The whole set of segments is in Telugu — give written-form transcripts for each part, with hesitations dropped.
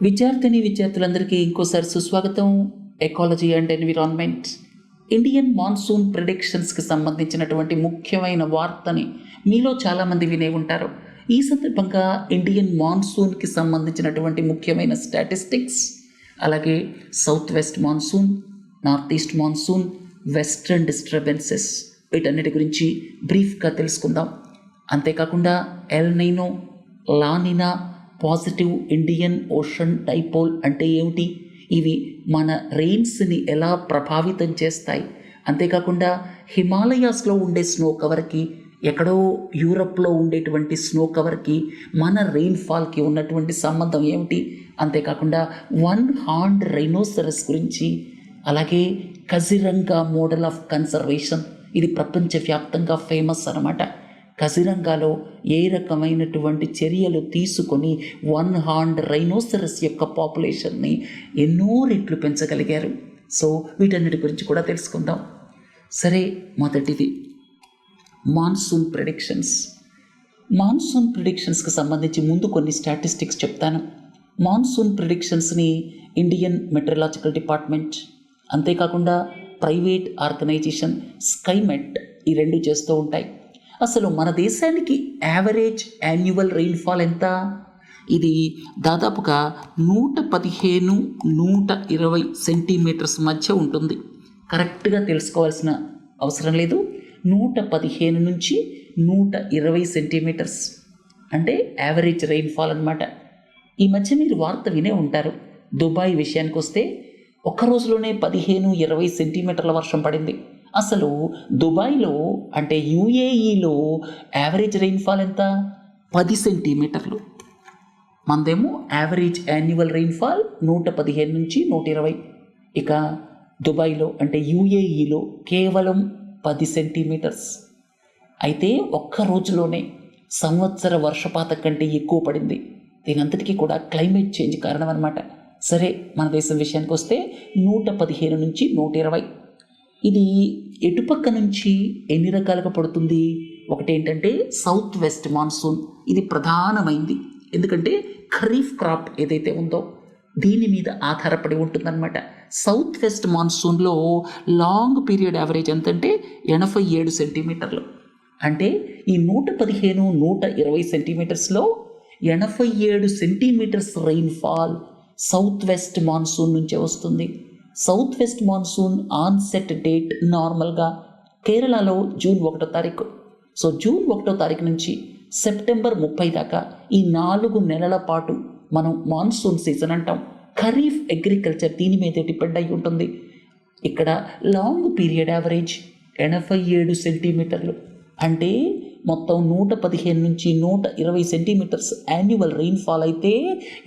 విద్యార్థులందరికీ ఇంకోసారి సుస్వాగతం. Ecology and environment Indian monsoon ప్రిడిక్షన్స్కి సంబంధించినటువంటి ముఖ్యమైన వార్తని మీలో చాలామంది వినే ఉంటారు. ఈ సందర్భంగా ఇండియన్ మాన్సూన్కి సంబంధించినటువంటి ముఖ్యమైన స్టాటిస్టిక్స్, అలాగే south west monsoon, north east monsoon, western disturbances, వీటన్నిటి గురించి బ్రీఫ్గా తెలుసుకుందాం. అంతేకాకుండా El Nino, La Nina, positive Indian ocean dipole అంటే ఏమిటి, ఇవి మన రెయిన్స్ని ఎలా ప్రభావితం చేస్తాయి, అంతేకాకుండా హిమాలయాస్లో ఉండే స్నో కవర్కి, ఎక్కడో యూరప్లో ఉండేటువంటి స్నో కవర్కి మన రెయిన్ఫాల్కి ఉన్నటువంటి సంబంధం ఏమిటి, అంతేకాకుండా వన్ హార్న్డ్ రైనోసరస్ గురించి, అలాగే కజిరంగా మోడల్ ఆఫ్ కన్సర్వేషన్, ఇది ప్రపంచవ్యాప్తంగా ఫేమస్ అన్నమాట. కజిరంగాలో ఏ రకమైనటువంటి చర్యలు తీసుకొని వన్ హార్న్డ్ రైనోసరస్ యొక్క పాపులేషన్ని ఎన్నో రెట్లు పెంచగలిగారు. సో వీటన్నిటి గురించి కూడా తెలుసుకుందాం. సరే, మొదటిది మాన్సూన్ ప్రిడిక్షన్స్. మాన్సూన్ ప్రిడిక్షన్స్కి సంబంధించి ముందు కొన్ని స్టాటిస్టిక్స్ చెప్తాను. మాన్సూన్ ప్రిడిక్షన్స్ని ఇండియన్ మెట్రలాజికల్ డిపార్ట్మెంట్, అంతేకాకుండా ప్రైవేట్ ఆర్గనైజేషన్ స్కైమెట్, ఈ రెండు చేస్తూ ఉంటాయి. అసలు మన దేశానికి యావరేజ్ యాన్యువల్ రెయిన్ఫాల్ ఎంత? ఇది దాదాపుగా 115-120 సెంటీమీటర్స్ మధ్య ఉంటుంది. కరెక్ట్గా తెలుసుకోవాల్సిన అవసరం లేదు. 115 నుంచి 120 సెంటీమీటర్స్ అంటే యావరేజ్ రెయిన్ఫాల్ అన్నమాట. ఈ మధ్య మీరు వార్త వినే ఉంటారు. దుబాయ్ విషయానికి వస్తే ఒక్క రోజులోనే 15-20 సెంటీమీటర్ల వర్షం పడింది. అసలు దుబాయ్లో అంటే యూఏఈలో యావరేజ్ రెయిన్ఫాల్ ఎంత? 10 సెంటీమీటర్లు. మనదేమో యావరేజ్ యాన్యువల్ రెయిన్ఫాల్ 115 నుంచి 120. ఇక దుబాయ్లో అంటే యూఏఈలో కేవలం 10 సెంటీమీటర్స్. అయితే ఒక్క రోజులోనే సంవత్సర వర్షపాతం కంటే ఎక్కువ పడింది. దీనంతటికీ కూడా క్లైమేట్ చేంజ్ కారణం అన్నమాట. సరే, మన దేశం విషయానికి వస్తే 115 నుంచి 120. ఇది ఎటుపక్క నుంచి ఎన్ని రకాలుగా పడుతుంది? ఒకటి ఏంటంటే సౌత్ వెస్ట్ మాన్సూన్, ఇది ప్రధానమైంది. ఎందుకంటే ఖరీఫ్ క్రాప్ ఏదైతే ఉందో దీని మీద ఆధారపడి ఉంటుందన్నమాట. సౌత్ వెస్ట్ మాన్సూన్లో లాంగ్ పీరియడ్ యావరేజ్ ఎంతంటే 87 సెంటీమీటర్లు. అంటే ఈ 115-120 సెంటీమీటర్స్లో 87 centimetres rainfall south west monsoon నుంచే వస్తుంది. South west monsoon onset date నార్మల్గా కేరళలో జూన్ 1వ తారీఖు. సో జూన్ 1వ తారీఖు నుంచి సెప్టెంబర్ 30 దాకా ఈ 4 నెలల పాటు మనం మాన్సూన్ సీజన్ అంటాం. ఖరీఫ్ అగ్రికల్చర్ దీని మీద డిపెండ్ అయి ఉంటుంది. ఇక్కడ లాంగ్ పీరియడ్ యావరేజ్ 87 సెంటీమీటర్లు అంటే మొత్తం 115 నుంచి 120 సెంటీమీటర్స్ యాన్యువల్ రెయిన్ఫాల్ అయితే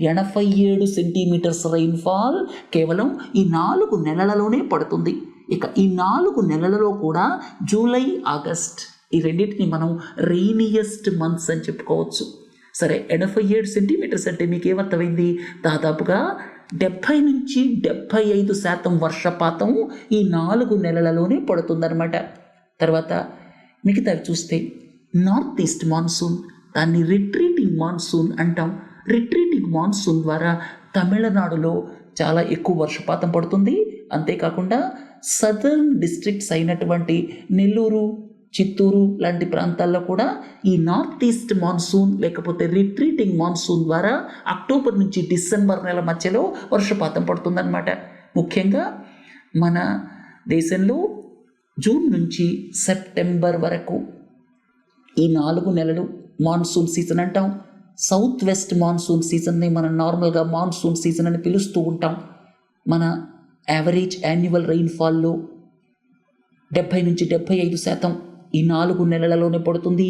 87 సెంటీమీటర్స్ రెయిన్ఫాల్ కేవలం ఈ 4 నెలలలోనే పడుతుంది. ఇక ఈ 4 నెలలలో కూడా జూలై, ఆగస్ట్ ఈ రెండింటిని మనం రెయినియస్ట్ మంత్స్ అని చెప్పుకోవచ్చు. సరే, 87 సెంటీమీటర్స్ అంటే మీకు ఏమర్థమైంది? దాదాపుగా 70 నుంచి 75% వర్షపాతం ఈ 4 నెలలలోనే పడుతుందన్నమాట. తర్వాత మిగతావి చూస్తే నార్త్ ఈస్ట్ మాన్సూన్, దాన్ని రిట్రీటింగ్ మాన్సూన్ అంటాం. రిట్రీటింగ్ మాన్సూన్ ద్వారా తమిళనాడులో చాలా ఎక్కువ వర్షపాతం పడుతుంది. అంతేకాకుండా సదర్న్ డిస్ట్రిక్ట్స్ అయినటువంటి నెల్లూరు, చిత్తూరు లాంటి ప్రాంతాల్లో కూడా ఈ నార్త్ ఈస్ట్ మాన్సూన్ లేకపోతే రిట్రీటింగ్ మాన్సూన్ ద్వారా అక్టోబర్ నుంచి డిసెంబర్ నెల మధ్యలో వర్షపాతం పడుతుందన్నమాట. ముఖ్యంగా మన దేశంలో జూన్ నుంచి సెప్టెంబర్ వరకు ఈ 4 నెలలు మాన్సూన్ సీజన్ అంటాం. సౌత్ వెస్ట్ మాన్సూన్ సీజన్ని మనం నార్మల్గా మాన్సూన్ సీజన్ అని పిలుస్తూ ఉంటాం. మన యావరేజ్ యాన్యువల్ రెయిన్ఫాల్లో 70 నుంచి 75% ఈ 4 నెలలలోనే పడుతుంది.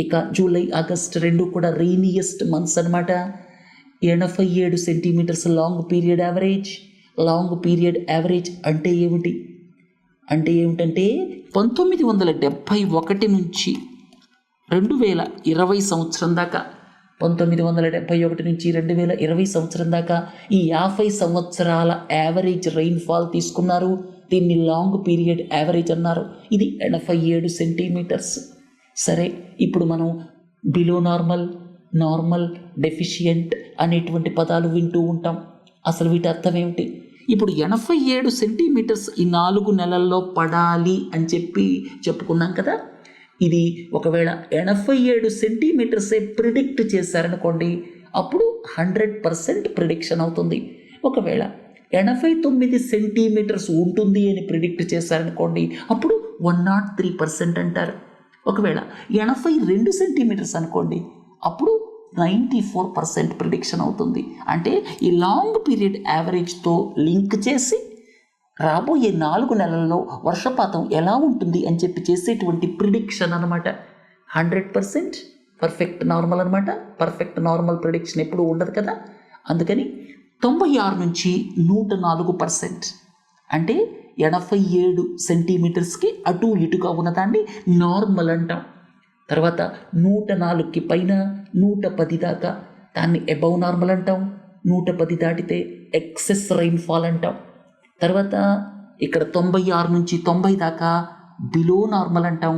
ఇక జూలై, ఆగస్ట్ రెండు కూడా రెయినియస్ట్ మంత్స్ అనమాట. 87 centimetres long period average. Long period average అంటే ఏమిటి? అంటే ఏమిటంటే 1971 నుంచి 2020 సంవత్సరం దాకా, 1971 నుంచి 2020 సంవత్సరం దాకా ఈ 50 సంవత్సరాల యావరేజ్ రెయిన్ఫాల్ తీసుకున్నారు. దీన్ని లాంగ్ పీరియడ్ యావరేజ్ అన్నారు. ఇది 87 సెంటీమీటర్స్. సరే, ఇప్పుడు మనం బిలో నార్మల్, నార్మల్, డెఫిషియంట్, అనేటువంటి పదాలు వింటూ ఉంటాం. అసలు వీటి అర్థం ఏమిటి? ఇప్పుడు 87 సెంటీమీటర్స్ ఈ 4 నెలల్లో పడాలి అని చెప్పుకున్నాం కదా. ఇది ఒకవేళ 87 సెంటీమీటర్సే ప్రిడిక్ట్ చేశారనుకోండి, అప్పుడు 100% ప్రిడిక్షన్ అవుతుంది. ఒకవేళ 89 సెంటీమీటర్స్ ఉంటుంది అని ప్రిడిక్ట్ చేశారనుకోండి, అప్పుడు 103% అంటారు. ఒకవేళ 82 సెంటీమీటర్స్ అనుకోండి, అప్పుడు 94% ప్రిడిక్షన్ అవుతుంది. అంటే ఈ లాంగ్ పీరియడ్ యావరేజ్తో లింక్ చేసి రాబోయే 4 నెలల్లో వర్షపాతం ఎలా ఉంటుంది అని చేసేటువంటి ప్రిడిక్షన్ అనమాట. 100% పర్ఫెక్ట్ నార్మల్ అనమాట. పర్ఫెక్ట్ నార్మల్ ప్రిడిక్షన్ ఎప్పుడు ఉండదు కదా. అందుకని 96 నుంచి 104%, అంటే 87 సెంటీమీటర్స్కి అటు ఇటుగా ఉన్నదాన్ని నార్మల్ అంటాం. తర్వాత 104కి పైన 110 దాకా దాన్ని అబౌవ్ నార్మల్ అంటాం. 110 దాటితే ఎక్సెస్ రైన్ఫాల్ అంటాం. తర్వాత ఇక్కడ 96 నుంచి 90 దాకా బిలో నార్మల్ అంటాం.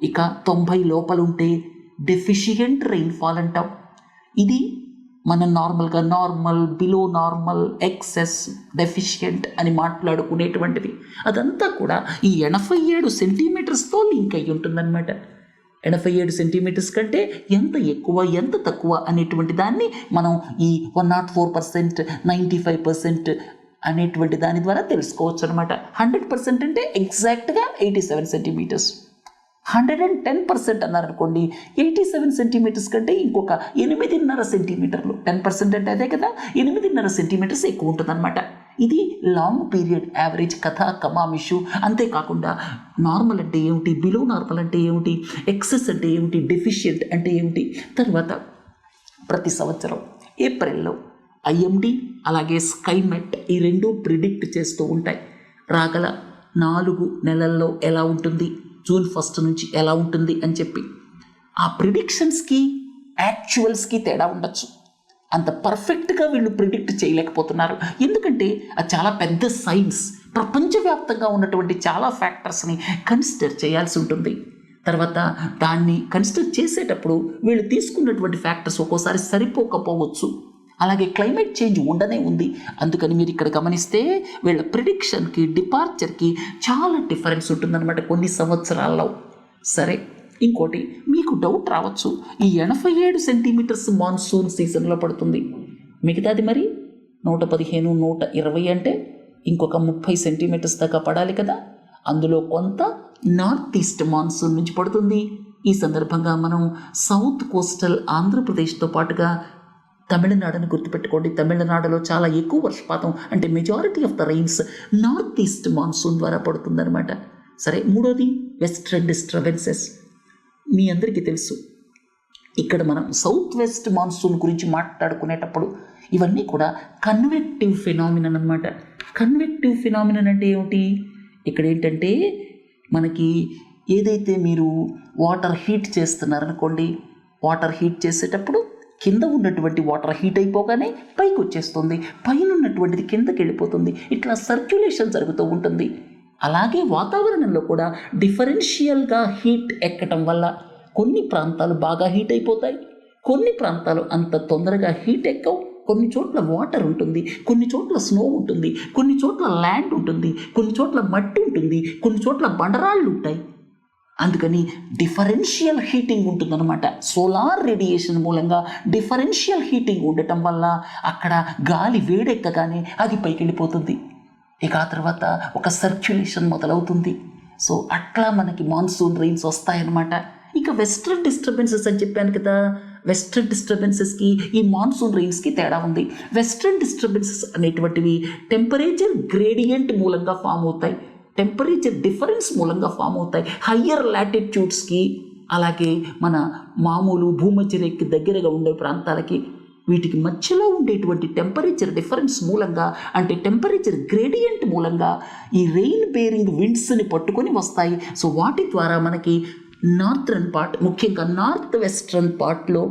ఇక 90 లోపల ఉంటే డెఫిషియెంట్ రైన్ఫాల్ అంటాం. ఇది మనం నార్మల్గా normal, below normal, excess, deficient అని మాట్లాడుకునేటువంటిది. అదంతా కూడా ఈ 87 సెంటీమీటర్స్తో లింక్ అయ్యి ఉంటుందన్నమాట. 87 సెంటీమీటర్స్ కంటే ఎంత ఎక్కువ ఎంత తక్కువ అనేటువంటి దాన్ని మనం ఈ 104%, 95% అనేటువంటి దాని ద్వారా తెలుసుకోవచ్చు అనమాట. 100% అంటే ఎగ్జాక్ట్గా 87 సెంటీమీటర్స్. 110% అన్నారనుకోండి, 87 సెంటీమీటర్స్ కంటే ఇంకొక 8.5 సెంటీమీటర్లు. 10% అంటే అదే కదా, 8.5 సెంటీమీటర్స్ ఎక్కువ ఉంటుందన్నమాట. ఇది లాంగ్ పీరియడ్ యావరేజ్ కథ కమామిషు. అంతేకాకుండా నార్మల్ అంటే ఏమిటి, బిలో నార్మల్ అంటే ఏమిటి, ఎక్సెస్ అంటే ఏమిటి, డెఫిషియెంట్ అంటే ఏమిటి. తర్వాత ప్రతి సంవత్సరం ఏప్రిల్లో ఐఎండి అలాగే స్కైమెట్ ఈ రెండు ప్రిడిక్ట్ చేస్తూ ఉంటాయి. రాగల 4 నెలల్లో ఎలా ఉంటుంది, జూన్ 1 నుంచి ఎలా ఉంటుంది అని చెప్పి. ఆ ప్రిడిక్షన్స్కి యాక్చువల్స్కి తేడా ఉండొచ్చు. అంత పర్ఫెక్ట్గా వీళ్ళు ప్రిడిక్ట్ చేయలేకపోతున్నారు. ఎందుకంటే అది చాలా పెద్ద సైన్స్. ప్రపంచవ్యాప్తంగా ఉన్నటువంటి చాలా ఫ్యాక్టర్స్ని కన్సిడర్ చేయాల్సి ఉంటుంది. తర్వాత దాన్ని కన్సిడర్ చేసేటప్పుడు వీళ్ళు తీసుకున్నటువంటి ఫ్యాక్టర్స్ ఒక్కోసారి సరిపోకపోవచ్చు. అలాగే క్లైమేట్ చేంజ్ ఉండనే ఉంది. అందుకని మీరు ఇక్కడ గమనిస్తే వీళ్ళ ప్రిడిక్షన్కి డిపార్చర్కి చాలా డిఫరెన్స్ ఉంటుందన్నమాట కొన్ని సంవత్సరాల్లో. సరే, ఇంకోటి మీకు డౌట్ రావచ్చు, ఈ 87 సెంటీమీటర్స్ మాన్సూన్ సీజన్లో పడుతుంది, మిగతాది మరి 115, 120 అంటే ఇంకొక 30 సెంటీమీటర్స్ దాకా పడాలి కదా. అందులో కొంత నార్త్ ఈస్ట్ మాన్సూన్ నుంచి పడుతుంది. ఈ సందర్భంగా మనం సౌత్ కోస్టల్ ఆంధ్రప్రదేశ్తో పాటుగా తమిళనాడుని గుర్తుపెట్టుకోండి. తమిళనాడులో చాలా ఎక్కువ వర్షపాతం, అంటే majority of the rains north east monsoon ద్వారా పడుతుందన్నమాట. సరే, మూడోది వెస్ట్రన్ డిస్టర్బెన్సెస్. మీ అందరికీ తెలుసు, ఇక్కడ మనం సౌత్ వెస్ట్ మాన్సూన్ గురించి మాట్లాడుకునేటప్పుడు ఇవన్నీ కూడా కన్వెక్టివ్ ఫినామినన్ అన్నమాట. కన్వెక్టివ్ ఫినామినన్ అంటే ఏమిటి? ఇక్కడ ఏంటంటే మనకి ఏదైతే మీరు వాటర్ హీట్ చేస్తున్నారనుకోండి, వాటర్ హీట్ చేసేటప్పుడు కింద ఉన్నటువంటి వాటర్ హీట్ అయిపోగానే పైకి వచ్చేస్తుంది, పైన ఉన్నటువంటిది కిందకి వెళ్ళిపోతుంది. ఇట్లా సర్క్యులేషన్ జరుగుతూ ఉంటుంది. అలాగే వాతావరణంలో కూడా డిఫరెన్షియల్గా హీట్ ఎక్కటం వల్ల కొన్ని ప్రాంతాలు బాగా హీట్ అయిపోతాయి, కొన్ని ప్రాంతాలు అంత తొందరగా హీట్ ఎక్కవు. కొన్ని చోట్ల వాటర్ ఉంటుంది, కొన్ని చోట్ల స్నో ఉంటుంది, కొన్ని చోట్ల ల్యాండ్ ఉంటుంది, కొన్ని చోట్ల మట్టి ఉంటుంది, కొన్ని చోట్ల బండరాళ్ళు ఉంటాయి. అందుకని డిఫరెన్షియల్ హీటింగ్ ఉంటుందన్నమాట. సోలార్ రేడియేషన్ మూలంగా డిఫరెన్షియల్ హీటింగ్ ఉండటం వల్ల అక్కడ గాలి వేడెక్కగానే అది పైకి వెళ్ళిపోతుంది. ఇక ఆ తర్వాత ఒక సర్క్యులేషన్ మొదలవుతుంది. సో అట్లా మనకి మాన్సూన్ రెయిన్స్ వస్తాయన్నమాట. ఇక వెస్ట్రన్ డిస్టర్బెన్సెస్ అని చెప్పాను కదా, వెస్ట్రన్ డిస్టర్బెన్సెస్కి ఈ మాన్సూన్ రెయిన్స్కి తేడా ఉంది. వెస్ట్రన్ డిస్టర్బెన్సెస్ అనేటువంటివి టెంపరేచర్ గ్రేడియంట్ మూలంగా ఫామ్ అవుతాయి, టెంపరేచర్ డిఫరెన్స్ మూలంగా ఫామ్ అవుతాయి. హయ్యర్ లాటిట్యూడ్స్కి అలాగే మన మామూలు భూమధ్యరేఖకి దగ్గరగా ఉండే ప్రాంతాలకి వీటికి మధ్యలో ఉండేటువంటి టెంపరేచర్ డిఫరెన్స్ మూలంగా, అంటే టెంపరేచర్ గ్రేడియంట్ మూలంగా ఈ రెయిన్ బేరింగ్ విండ్స్ని పట్టుకొని వస్తాయి. సో వాటి ద్వారా మనకి నార్థరన్ పార్ట్, ముఖ్యంగా నార్త్ వెస్ట్రన్ పార్ట్లో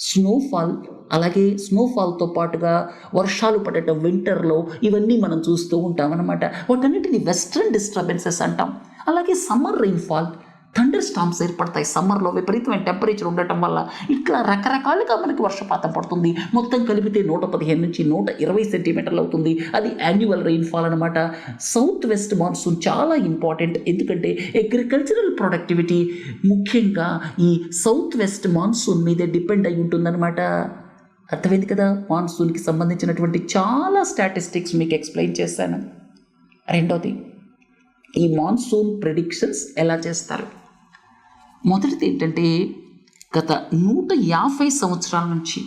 స్నోఫాల్, అలాగే స్నోఫాల్తో పాటుగా వర్షాలు పడటం వింటర్లో, ఇవన్నీ మనం చూస్తూ ఉంటాం అన్నమాట. వాటన్నిటిని వెస్ట్రన్ డిస్టర్బెన్సెస్ అంటాం. అలాగే సమ్మర్ రెయిన్ఫాల్, థండర్ స్టామ్స్ ఏర్పడతాయి. సమ్మర్లో విపరీతమైన టెంపరేచర్ ఉండటం వల్ల ఇట్లా రకరకాలుగా మనకి వర్షపాతం పడుతుంది. మొత్తం కలిపితే 115 నుంచి 120 సెంటీమీటర్లు అవుతుంది. అది యాన్యువల్ రెయిన్ఫాల్ అనమాట. సౌత్ వెస్ట్ మాన్సూన్ చాలా ఇంపార్టెంట్, ఎందుకంటే అగ్రికల్చరల్ ప్రొడక్టివిటీ ముఖ్యంగా ఈ సౌత్ వెస్ట్ మాన్సూన్ మీదే డిపెండ్ అయి ఉంటుందన్నమాట. అర్థమైంది కదా. మాన్సూన్కి సంబంధించినటువంటి చాలా స్టాటిస్టిక్స్ మీకు ఎక్స్ప్లెయిన్ చేశాను. రెండోది, ఈ మాన్సూన్ ప్రిడిక్షన్స్ ఎలా చేస్తారు? మొదటిది ఏంటంటే, గత 150 సంవత్సరాల నుంచి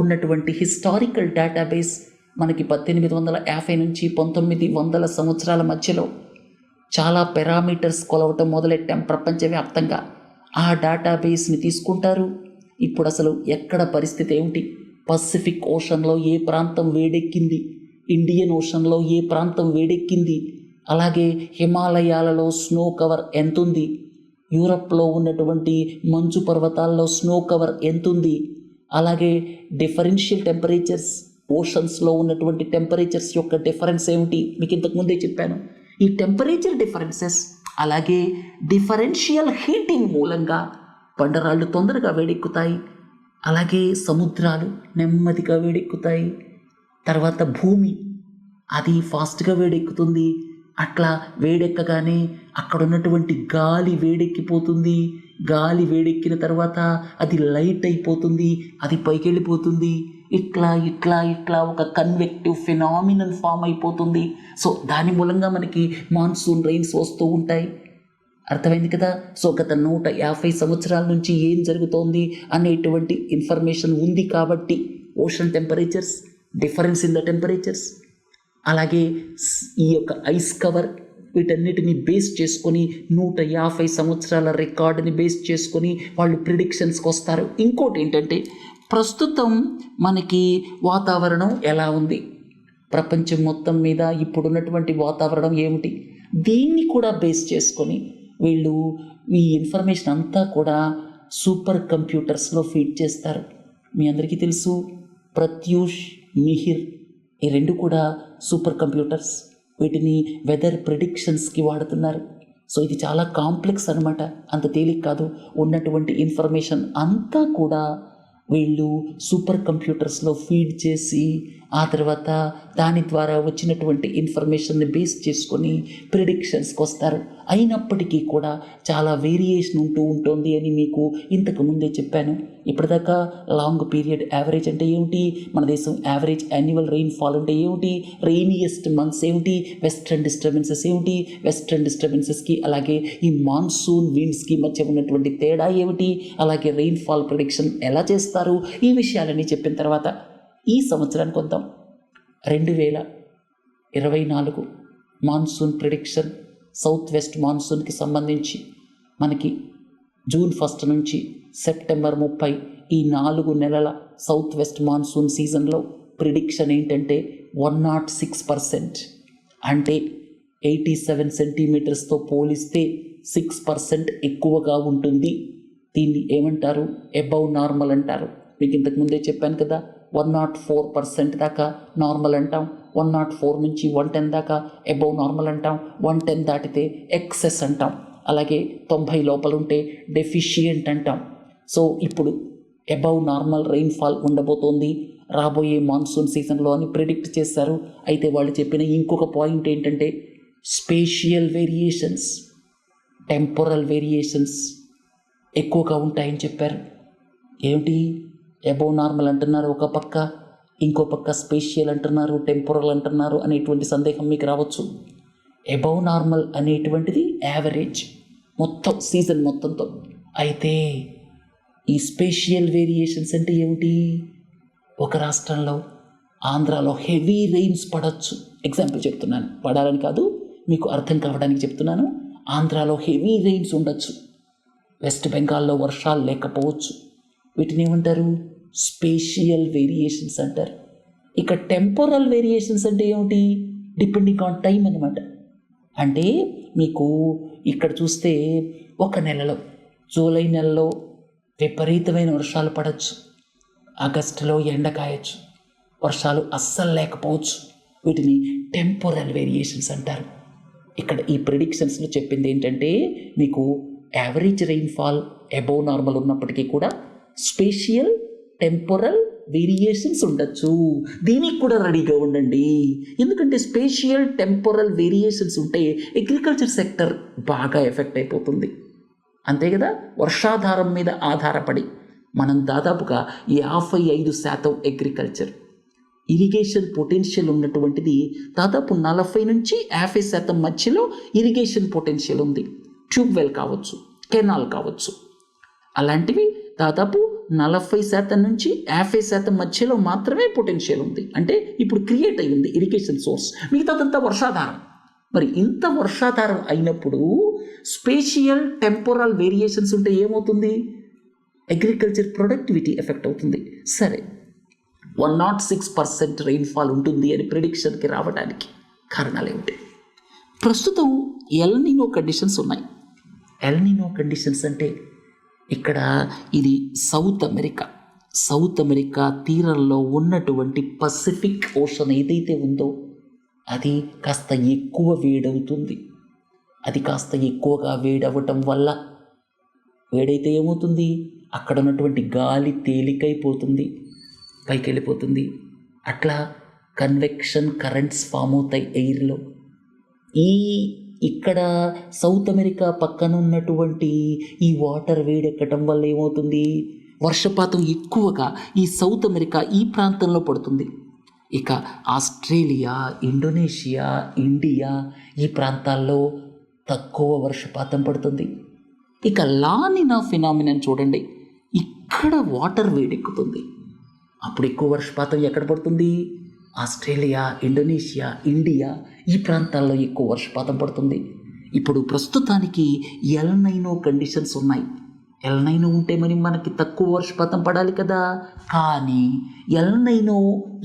ఉన్నటువంటి హిస్టారికల్ డేటాబేస్ మనకి 1850 నుంచి 1900 సంవత్సరాల మధ్యలో చాలా పారామీటర్స్ కొలవటం మొదలెట్టాం ప్రపంచవ్యాప్తంగా. ఆ డేటాబేస్ని తీసుకుంటారు. ఇప్పుడు అసలు ఎక్కడ పరిస్థితి ఏమిటి, పసిఫిక్ ఓషన్లో ఏ ప్రాంతం వేడెక్కింది, ఇండియన్ ఓషన్లో ఏ ప్రాంతం వేడెక్కింది, అలాగే హిమాలయాలలో స్నో కవర్ ఎంతుంది, యూరప్లో ఉన్నటువంటి మంచు పర్వతాల్లో స్నో కవర్ ఎంతుంది, అలాగే డిఫరెన్షియల్ టెంపరేచర్స్, ఓషన్స్లో ఉన్నటువంటి టెంపరేచర్స్ యొక్క డిఫరెన్స్ ఏమిటి మీకు ఇంతకుముందే చెప్పాను. ఈ టెంపరేచర్ డిఫరెన్సెస్ అలాగే డిఫరెన్షియల్ హీటింగ్ మూలంగా బండరాళ్ళు తొందరగా వేడెక్కుతాయి, అలాగే సముద్రాలు నెమ్మదిగా వేడెక్కుతాయి, తర్వాత భూమి అది ఫాస్ట్గా వేడెక్కుతుంది. అట్లా వేడెక్కగానే అక్కడ ఉన్నటువంటి గాలి వేడెక్కిపోతుంది. గాలి వేడెక్కిన తర్వాత అది లైట్ అయిపోతుంది, అది పైకి వెళ్ళిపోతుంది. ఇట్లా ఇట్లా ఇట్లా ఒక కన్వెక్టివ్ ఫినామినల్ ఫామ్ అయిపోతుంది. సో దాని మూలంగా మనకి మాన్సూన్ రెయిన్స్ వస్తూ ఉంటాయి. అర్థమైంది కదా. సో గత 150 సంవత్సరాల నుంచి ఏం జరుగుతోంది అనేటువంటి ఇన్ఫర్మేషన్ ఉంది కాబట్టి ocean temperatures, difference in the temperatures, అలాగే ఈ యొక్క ఐస్ కవర్, వీటన్నిటిని బేస్ చేసుకొని 150 సంవత్సరాల రికార్డుని బేస్ చేసుకొని వాళ్ళు ప్రిడిక్షన్స్కి వస్తారు. ఇంకోటి ఏంటంటే, ప్రస్తుతం మనకి వాతావరణం ఎలా ఉంది, ప్రపంచం మొత్తం మీద ఇప్పుడున్నటువంటి వాతావరణం ఏమిటి, దీన్ని కూడా బేస్ చేసుకొని వీళ్ళు ఈ ఇన్ఫర్మేషన్ అంతా కూడా సూపర్ కంప్యూటర్స్లో ఫీడ్ చేస్తారు. మీ అందరికీ తెలుసు, ప్రత్యూష్, మిహిర్ ఈ రెండు కూడా సూపర్ కంప్యూటర్స్. వీటిని వెదర్ ప్రిడిక్షన్స్కి వాడుతున్నారు. సో ఇది చాలా కాంప్లెక్స్ అనమాట, అంత తేలిక కాదు. ఉన్నటువంటి ఇన్ఫర్మేషన్ అంతా కూడా వీళ్ళు సూపర్ కంప్యూటర్స్లో ఫీడ్ చేసి ఆ తర్వాత దాని ద్వారా వచ్చినటువంటి ఇన్ఫర్మేషన్ని బేస్ చేసుకొని ప్రిడిక్షన్స్కి వస్తారు. అయినప్పటికీ కూడా చాలా వేరియేషన్ ఉంటుంది అని మీకు ఇంతకు ముందే చెప్పాను. ఇప్పటిదాకా లాంగ్ పీరియడ్ యావరేజ్ అంటే ఏమిటి, మన దేశం యావరేజ్ యాన్యువల్ రెయిన్ఫాల్ అంటే ఏమిటి, రెయినియస్ట్ మంత్స్ ఏమిటి, వెస్ట్రన్ డిస్టర్బెన్సెస్ ఏమిటి, వెస్ట్రన్ డిస్టర్బెన్సెస్కి అలాగే ఈ మాన్సూన్ విండ్స్కి మధ్య ఉన్నటువంటి తేడా ఏమిటి, అలాగే రెయిన్ఫాల్ ప్రిడిక్షన్ ఎలా చేస్తారు, ఈ విషయాలన్నీ చెప్పిన తర్వాత ఈ సంవత్సరానికి వద్దాం. 2024 మాన్సూన్ ప్రిడిక్షన్ సౌత్ వెస్ట్ మాన్సూన్కి సంబంధించి మనకి జూన్ 1 నుంచి సెప్టెంబర్ 30 ఈ 4 నెలల సౌత్ వెస్ట్ మాన్సూన్ సీజన్లో ప్రిడిక్షన్ ఏంటంటే 106%, అంటే 87 సెంటీమీటర్స్తో పోలిస్తే 6% ఎక్కువగా ఉంటుంది. దీన్ని ఏమంటారు, అబౌవ్ నార్మల్ అంటారు. మీకు ఇంతకుముందే చెప్పాను కదా, 104% దాకా నార్మల్ అంటాం, 104 నుంచి 110 దాకా అబౌవ్ నార్మల్ అంటాం, 110 దాటితే ఎక్సెస్ అంటాం, అలాగే 90 లోపల ఉంటే డెఫిషియంట్ అంటాం. సో ఇప్పుడు అబౌవ్ నార్మల్ రెయిన్ఫాల్ ఉండబోతోంది రాబోయే మాన్సూన్ సీజన్లో అని ప్రిడిక్ట్ చేశారు. అయితే వాళ్ళు చెప్పిన ఇంకొక పాయింట్ ఏంటంటే, స్పేషియల్ వేరియేషన్స్, టెంపోరల్ వేరియేషన్స్ ఎక్కువగా ఉంటాయని చెప్పారు. ఏమిటి, అబౌవ్ నార్మల్ అంటున్నారు ఒక పక్క, ఇంకో పక్క స్పేషియల్ అంటున్నారు, టెంపోరల్ అంటున్నారు అనేటువంటి సందేహం మీకు రావచ్చు. అబౌవ్ నార్మల్ అనేటువంటిది యావరేజ్ మొత్తం సీజన్ మొత్తంతో. అయితే ఈ స్పేషియల్ వేరియేషన్స్ అంటే ఏమిటి, ఒక రాష్ట్రంలో ఆంధ్రాలో హెవీ రెయిన్స్ పడవచ్చు. ఎగ్జాంపుల్ చెప్తున్నాను, పడాలని కాదు, మీకు అర్థం కావడానికి చెప్తున్నాను. ఆంధ్రాలో హెవీ రెయిన్స్ ఉండొచ్చు, వెస్ట్ బెంగాల్లో వర్షాలు లేకపోవచ్చు. వీటిని ఏమంటారు, స్పేషియల్ వేరియేషన్స్ అంటారు. ఇక టెంపోరల్ వేరియేషన్స్ అంటే ఏమిటి, డిపెండింగ్ ఆన్ టైం అనమాట. అంటే మీకు ఇక్కడ చూస్తే ఒక నెలలో, జూలై నెలలో విపరీతమైన వర్షాలు పడవచ్చు, ఆగస్టులో ఎండ కాయచ్చు, వర్షాలు అస్సలు లేకపోవచ్చు. వీటిని టెంపోరల్ వేరియేషన్స్ అంటారు. ఇక్కడ ఈ ప్రిడిక్షన్స్లో చెప్పింది ఏంటంటే, మీకు యావరేజ్ రెయిన్ఫాల్ అబోవ్ నార్మల్ ఉన్నప్పటికీ కూడా స్పేషియల్ టెంపొరల్ వేరియేషన్స్ ఉండొచ్చు. దీనికి కూడా రెడీగా ఉండండి. ఎందుకంటే స్పేషియల్ టెంపొరల్ వేరియేషన్స్ ఉంటే అగ్రికల్చర్ సెక్టర్ బాగా ఎఫెక్ట్ అయిపోతుంది. అంతే కదా, వర్షాధారం మీద ఆధారపడి మనం దాదాపుగా 55% అగ్రికల్చర్, ఇరిగేషన్ పొటెన్షియల్ ఉన్నటువంటిది దాదాపు 40 నుంచి 50% మధ్యలో ఇరిగేషన్ పొటెన్షియల్ ఉంది. ట్యూబ్వెల్ కావచ్చు, కెనాల్ కావచ్చు, అలాంటివి దాదాపు 40% నుంచి 50% మధ్యలో మాత్రమే పొటెన్షియల్ ఉంది. అంటే ఇప్పుడు క్రియేట్ అయ్యింది ఇరిగేషన్ సోర్స్, మిగతాదంతా వర్షాధారం. మరి ఇంత వర్షాధారం అయినప్పుడు స్పేషియల్ టెంపోరల్ వేరియేషన్స్ ఉంటే ఏమవుతుంది? అగ్రికల్చర్ ప్రొడక్టివిటీ ఎఫెక్ట్ అవుతుంది. సరే, 106% రెయిన్ఫాల్ ఉంటుంది అని ప్రిడిక్షన్కి రావడానికి కారణాలు ఏమిటి? ప్రస్తుతం ఎల్ నినో కండిషన్స్ ఉన్నాయి. ఎల్ నినో కండిషన్స్ అంటే ఇక్కడ ఇది సౌత్ అమెరికా తీరంలో ఉన్నటువంటి పసిఫిక్ ఓషన్ ఏదైతే ఉందో అది కాస్త ఎక్కువ వేడవుతుంది. అది కాస్త ఎక్కువగా వేడవటం వల్ల వేడైతే ఏమవుతుంది? అక్కడ ఉన్నటువంటి గాలి తేలికైపోతుంది, పైకి వెళ్ళిపోతుంది. అట్లా కన్వెక్షన్ కరెంట్స్ ఫామ్ అవుతాయి ఎయిర్లో. ఇక్కడ సౌత్ అమెరికా పక్కన ఉన్నటువంటి ఈ వాటర్ వేడెక్కటం వల్ల ఏమవుతుంది? వర్షపాతం ఎక్కువగా ఈ సౌత్ అమెరికా ఈ ప్రాంతంలో పడుతుంది. ఇక ఆస్ట్రేలియా, ఇండోనేషియా, ఇండియా ఈ ప్రాంతాల్లో తక్కువ వర్షపాతం పడుతుంది. ఇక లా నినా ఫినామినన్ చూడండి, ఇక్కడ వాటర్ వేడెక్కుతుంది. అప్పుడు ఎక్కువ వర్షపాతం ఎక్కడ పడుతుంది? ఆస్ట్రేలియా, ఇండోనేషియా, ఇండియా ఈ ప్రాంతాల్లో ఎక్కువ వర్షపాతం పడుతుంది. ఇప్పుడు ప్రస్తుతానికి ఎల్ నైనో కండిషన్స్ ఉన్నాయి. ఎల్ నైనో ఉంటే మరి మనకి తక్కువ వర్షపాతం పడాలి కదా. కానీ ఎల్ నైనో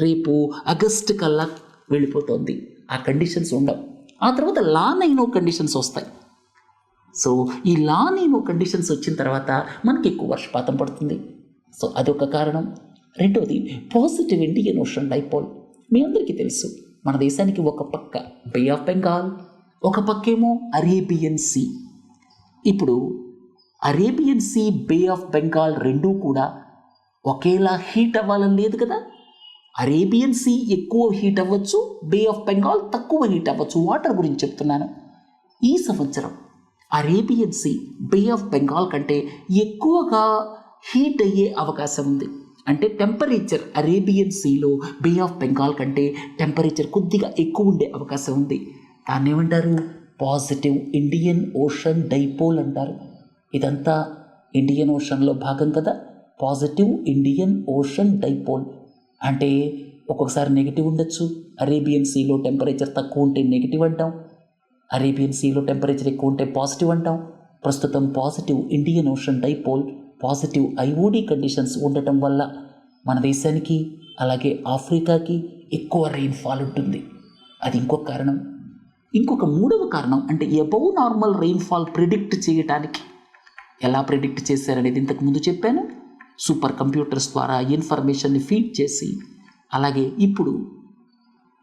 రేపు ఆగస్టు కల్లా వెళ్ళిపోతుంది. ఆ కండిషన్స్ ఉండవు. ఆ తర్వాత లా నైనో కండిషన్స్ వస్తాయి. సో ఈ లా నైనో కండిషన్స్ వచ్చిన తర్వాత మనకి ఎక్కువ వర్షపాతం పడుతుంది. సో అదొక కారణం. రెండోది పాజిటివ్ ఇండియన్ ఓషన్ డైపోల్. మీ అందరికీ తెలుసు, మన దేశానికి ఒక పక్క బే ఆఫ్ బెంగాల్, ఒక పక్కేమో అరేబియన్ సీ. ఇప్పుడు Arabian see, Bay of Bengal రెండూ కూడా ఒకేలా హీట్ అవ్వాలని లేదు కదా. అరేబియన్ సీ ఎక్కువ హీట్ అవ్వచ్చు, బే ఆఫ్ బెంగాల్ తక్కువ హీట్ అవ్వచ్చు. వాటర్ గురించి చెప్తున్నాను. ఈ సంవత్సరం Arabian see Bay of Bengal కంటే ఎక్కువగా హీట్ అయ్యే అవకాశం ఉంది. అంటే టెంపరేచర్ అరేబియన్ సీలో బే ఆఫ్ బెంగాల్ కంటే టెంపరేచర్ కొద్దిగా ఎక్కువ ఉండే అవకాశం ఉంది. దాన్ని ఏమంటారు? పాజిటివ్ ఇండియన్ ఓషన్ డైపోల్ అంటారు. ఇదంతా ఇండియన్ ఓషన్లో భాగం కదా. పాజిటివ్ ఇండియన్ ఓషన్ డైపోల్ అంటే ఒక్కొక్కసారి నెగిటివ్ ఉండొచ్చు. అరేబియన్ సీలో టెంపరేచర్ తక్కువ ఉంటే నెగిటివ్ అంటాం, అరేబియన్ సీలో టెంపరేచర్ ఎక్కువ ఉంటే పాజిటివ్ అంటాం. ప్రస్తుతం positive Indian ocean dipole, positive IOD conditions ఉండటం వల్ల మన దేశానికి అలాగే ఆఫ్రికాకి ఎక్కువ రెయిన్ఫాల్ ఉంటుంది. అది ఇంకొక కారణం. ఇంకొక మూడవ కారణం అంటే అబౌవ్ నార్మల్ రెయిన్ఫాల్ ప్రిడిక్ట్ చేయడానికి ఎలా ప్రిడిక్ట్ చేశారనేది ఇంతకు ముందు చెప్పాను. సూపర్ కంప్యూటర్స్ ద్వారా ఇన్ఫర్మేషన్ని ఫీడ్ చేసి, అలాగే ఇప్పుడు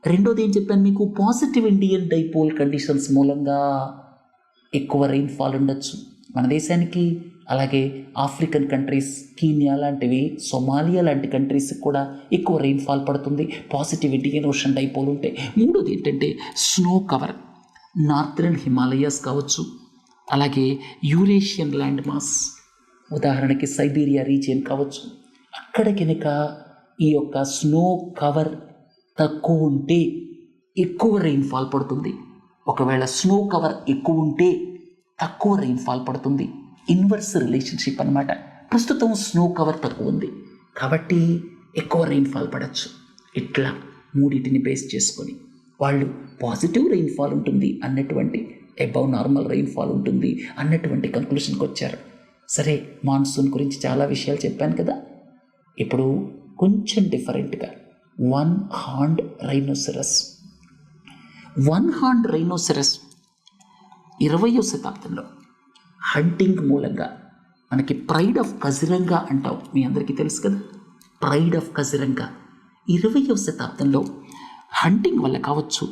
రెండోది ఏం చెప్పాను మీకు? పాజిటివ్ ఇండియన్ డైపోల్ కండిషన్స్ మూలంగా ఎక్కువ రెయిన్ఫాల్ ఉండొచ్చు మన దేశానికి. అలాగే ఆఫ్రికన్ కంట్రీస్, కీనియా లాంటివి, సొమాలియా లాంటి కంట్రీస్కి కూడా ఎక్కువ రెయిన్ఫాల్ పడుతుంది పాజిటివ్ ఇండియన్ ఓషన్ డైపోల్ ఉంటే. మూడోది ఏంటంటే స్నో కవర్. నార్థరన్ హిమాలయాస్ కావచ్చు, అలాగే యూరేషియన్ ల్యాండ్ మాస్, ఉదాహరణకి సైబీరియా రీజియన్ కావచ్చు. అక్కడ కనుక ఈ యొక్క స్నో కవర్ తక్కువ ఉంటే ఎక్కువ రెయిన్ఫాల్ పడుతుంది. ఒకవేళ స్నో కవర్ ఎక్కువ ఉంటే తక్కువ రెయిన్ఫాల్ పడుతుంది. ఇన్వర్స్ రిలేషన్షిప్ అన్నమాట. ప్రస్తుతం స్నో కవర్ తక్కువ ఉంది కాబట్టి ఎక్కువ రెయిన్ఫాల్ పడవచ్చు. ఇట్లా మూడింటిని బేస్ చేసుకొని వాళ్ళు పాజిటివ్ రెయిన్ఫాల్ ఉంటుంది అన్నటువంటి, అబౌవ్ నార్మల్ రెయిన్ఫాల్ ఉంటుంది అన్నటువంటి కంక్లూషన్కి వచ్చారు. సరే, మాన్సూన్ గురించి చాలా విషయాలు చెప్పాను కదా. ఇప్పుడు కొంచెం డిఫరెంట్గా వన్ హార్న్డ్ రైనోసెరస్ 20వ శతాబ్దంలో హంటింగ్ మూలంగా మనకి ప్రైడ్ ఆఫ్ కజిరంగా అంటాం. మీ అందరికీ తెలుసు కదా, ప్రైడ్ ఆఫ్ కజిరంగా. 20వ శతాబ్దంలో హంటింగ్ వల్ల కావచ్చు,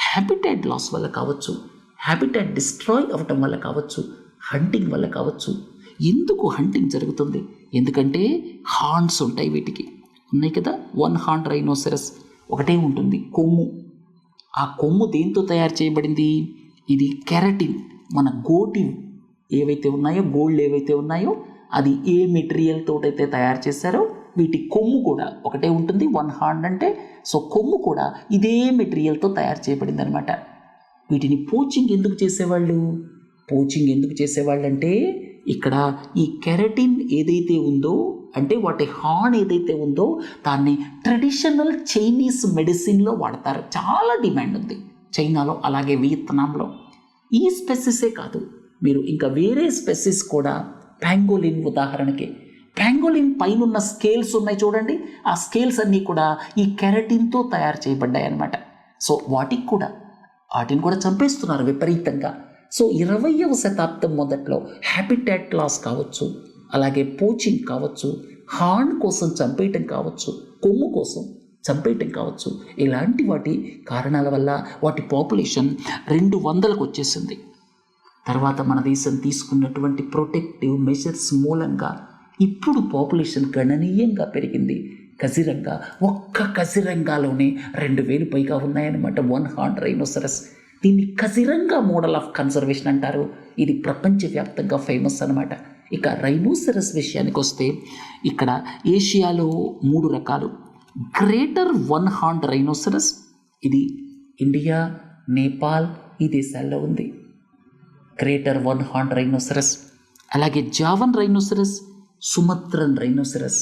హ్యాబిటాట్ లాస్ వల్ల కావచ్చు, హ్యాబిటాట్ డిస్ట్రాయ్ అవ్వటం వల్ల కావచ్చు, హంటింగ్ వల్ల కావచ్చు. ఎందుకు హంటింగ్ జరుగుతుంది? ఎందుకంటే హార్న్స్ ఉంటాయి, వీటికి ఉన్నాయి కదా. 1 హార్న్ రైనోసరస్ ఒకటే ఉంటుంది, కొమ్ము. ఆ కొమ్ము దేంతో తయారు చేయబడింది? ఇది కెరటిన్. మన గోటి ఏవైతే ఉన్నాయో, గోల్డ్ ఏవైతే ఉన్నాయో, అది ఏ మెటీరియల్ తోటైతే తయారు చేశారో వీటి కొమ్ము కూడా ఒకటే ఉంటుంది, 1 హార్న్ అంటే. సో కొమ్ము కూడా ఇదే మెటీరియల్తో తయారు చేయబడింది అనమాట. వీటిని పోచింగ్ ఎందుకు చేసేవాళ్ళు అంటే ఇక్కడ ఈ కెరటిన్ ఏదైతే ఉందో, అంటే వాటి హార్న్ ఏదైతే ఉందో దాన్ని ట్రెడిషనల్ చైనీస్ మెడిసిన్లో వాడతారు. చాలా డిమాండ్ ఉంది చైనాలో, అలాగే వియత్నాంలో. ఈ స్పెసిసే కాదు, మీరు ఇంకా వేరే స్పెసిస్ కూడా, ప్యాంగోలిన్ ఉదాహరణకి. ప్యాంగోలిన్ పైన ఉన్న స్కేల్స్ ఉన్నాయి చూడండి, ఆ స్కేల్స్ అన్నీ కూడా ఈ కెరటిన్తో తయారు చేయబడ్డాయి అన్నమాట. సో వాటిని కూడా చంపేస్తున్నారు విపరీతంగా. సో 20వ శతాబ్దం మొదట్లో హ్యాబిటాట్ లాస్ కావచ్చు, అలాగే పోచింగ్ కావచ్చు, హార్న్ కోసం చంపేయటం కావచ్చు, కొమ్ము కోసం చంపేయటం కావచ్చు, ఇలాంటి వాటి కారణాల వల్ల వాటి పాపులేషన్ 200కు వచ్చేసింది. తర్వాత మన దేశం తీసుకున్నటువంటి ప్రొటెక్టివ్ మెజర్స్ మూలంగా ఇప్పుడు పాపులేషన్ గణనీయంగా పెరిగింది. కజిరంగా, ఒక్క కజిరంగాలోనే 2000 పైగా ఉన్నాయన్నమాట 1 హార్న్ రైనోసరస్. దీన్ని కజిరంగా మోడల్ ఆఫ్ కన్జర్వేషన్ అంటారు. ఇది ప్రపంచవ్యాప్తంగా ఫేమస్ అనమాట. ఇక రైనోసరస్ విషయానికి వస్తే ఇక్కడ ఏషియాలో 3 రకాలు. గ్రేటర్ 1 హార్న్ రైనోసరస్, ఇది ఇండియా, నేపాల్ ఈ దేశాల్లో ఉంది. Greater 1 horn rhinoceros. అలాగే జావన్ రైనోసరస్, సుమత్రన్ రైనోసరస్,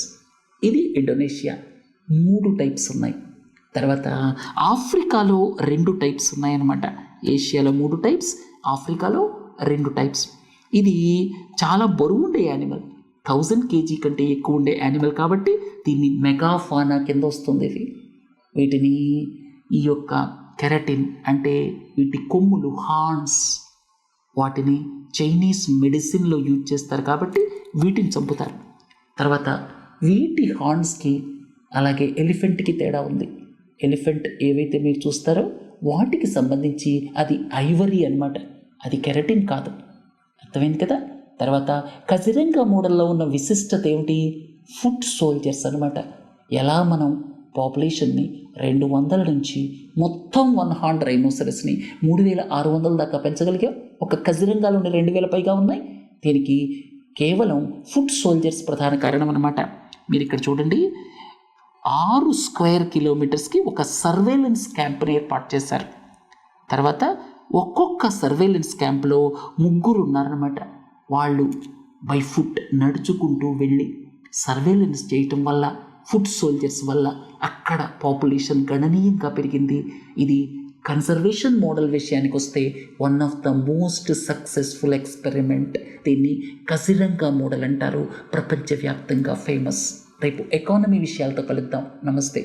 ఇది ఇండోనేషియా. 3 టైప్స్ ఉన్నాయి. తర్వాత ఆఫ్రికాలో 2 టైప్స్ ఉన్నాయన్నమాట. ఏషియాలో 3 టైప్స్, ఆఫ్రికాలో 2 టైప్స్. ఇది చాలా బరువు ఉండే యానిమల్, 1000 kg కంటే ఎక్కువ ఉండే యానిమల్ కాబట్టి దీన్ని మెగాఫానా కింద వస్తుంది. వీటిని ఈ యొక్క కెరటిన్ అంటే వీటి కొమ్ములు, హార్న్స్, వాటిని చైనీస్ మెడిసిన్లో యూజ్ చేస్తారు కాబట్టి వీటిని చంపుతారు. తర్వాత వీటి హార్న్స్కి అలాగే ఎలిఫెంట్కి తేడా ఉంది. ఎలిఫెంట్ ఏవైతే మీరు చూస్తారో వాటికి సంబంధించి అది ఐవరీ అన్నమాట, అది కెరటిన్ కాదు. అర్థమైంది కదా. తర్వాత కజిరంగా మోడల్లో ఉన్న విశిష్టత ఏమిటి? ఫుట్ సోల్జర్స్ అనమాట. ఎలా మనం పాపులేషన్ని 200 నుంచి మొత్తం 1 హార్న్ రైనోసరస్ని 3600 దాకా పెంచగలిగాం. ఒక కజిరంగాలోని 2000 పైగా ఉన్నాయి. దీనికి కేవలం ఫుట్ సోల్జర్స్ ప్రధాన కారణం అనమాట. మీరు ఇక్కడ చూడండి, 6 స్క్వేర్ కిలోమీటర్స్కి ఒక సర్వేలెన్స్ క్యాంప్ని ఏర్పాటు చేశారు. తర్వాత ఒక్కొక్క సర్వేలెన్స్ క్యాంప్లో 3 ఉన్నారనమాట. వాళ్ళు బై ఫుట్ నడుచుకుంటూ వెళ్ళి సర్వేలెన్స్ చేయటం వల్ల, ఫుట్ సోల్జర్స్ వల్ల అక్కడ పాపులేషన్ గణనీయంగా పెరిగింది. ఇది కన్జర్వేషన్ మోడల్ విషయానికి వస్తే one of the most successful experiment. దీన్ని కజిరంగా మోడల్ అంటారు, ప్రపంచవ్యాప్తంగా ఫేమస్. రేపు ఎకానమీ విషయాలతో కలుద్దాం. నమస్తే.